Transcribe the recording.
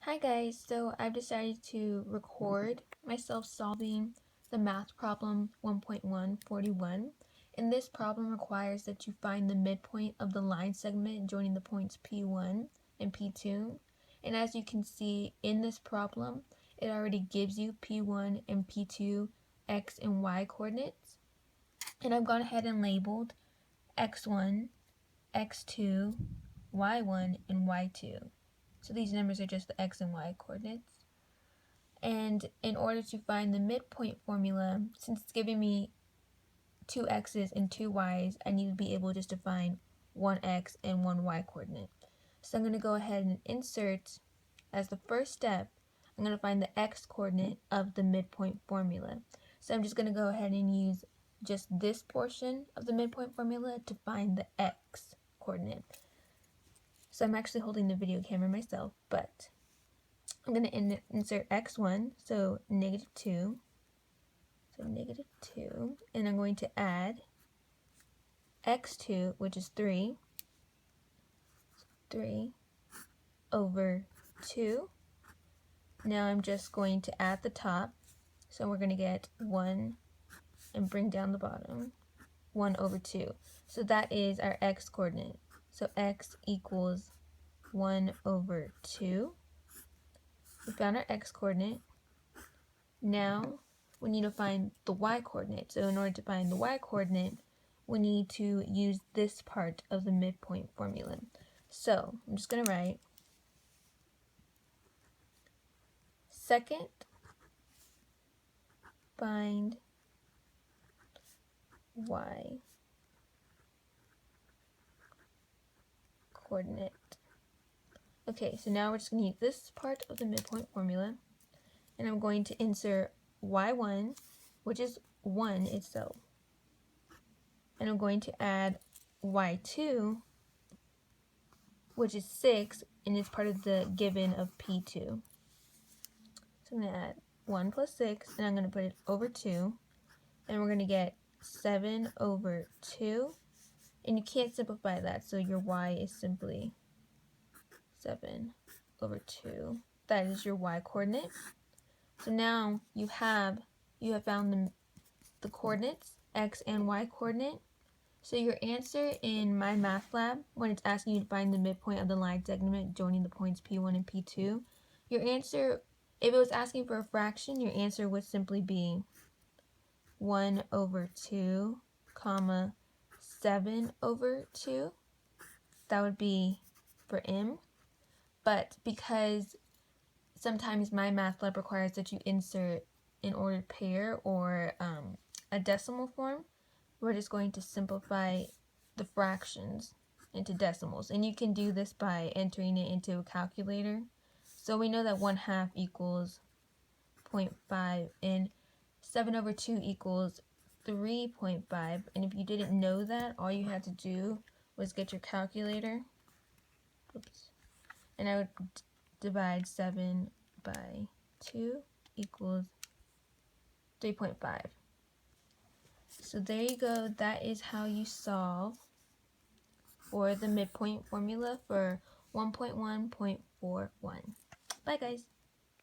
Hi guys, so I've decided to record myself solving the math problem 1.141. And this problem requires that you find the midpoint of the line segment joining the points P1 and P2. And as you can see in this problem, it already gives you P1 and P2 x and y coordinates. And I've gone ahead and labeled x1, x2, y1, and y2. So these numbers are just the x and y coordinates. And in order to find the midpoint formula, since it's giving me two x's and two y's, I need to be able just to find one x and one y coordinate. So I'm going to go ahead and insert, as the first step, I'm going to find the x coordinate of the midpoint formula. So I'm just going to go ahead and use just this portion of the midpoint formula to find the x coordinate. So I'm actually holding the video camera myself, but I'm going to insert x1, so negative 2. So negative 2. And I'm going to add x2, which is 3. 3 over 2. Now I'm just going to add the top. So we're going to get 1 and bring down the bottom. 1 over 2. So that is our x coordinate. So x equals 1 over 2. We found our x coordinate. Now we need to find the y coordinate. So in order to find the y coordinate, we need to use this part of the midpoint formula. So I'm just going to write second, find y coordinate. Okay, so now we're just going to use this part of the midpoint formula, and I'm going to insert y1, which is 1 itself, and I'm going to add y2, which is 6, and it's part of the given of P2. So I'm going to add 1 plus 6, and I'm going to put it over 2, and we're going to get 7 over 2, and you can't simplify that, so your y is simply 7 over 2. That is your y coordinate. So now you have found the coordinates, x and y coordinate. So your answer in my math lab, when it's asking you to find the midpoint of the line segment joining the points P1 and P2, your answer, if it was asking for a fraction, your answer would simply be 1 over 2, comma, 7 over 2. That would be for M. But because sometimes my math lab requires that you insert an ordered pair or a decimal form, we're just going to simplify the fractions into decimals. And you can do this by entering it into a calculator. So we know that 1/2 equals 0.5 and 7 over 2 equals 3.5. And if you didn't know that, all you had to do was get your calculator. Oops. And I would divide 7 by 2 equals 3.5. So there you go. That is how you solve for the midpoint formula for 1.1.41. Bye guys.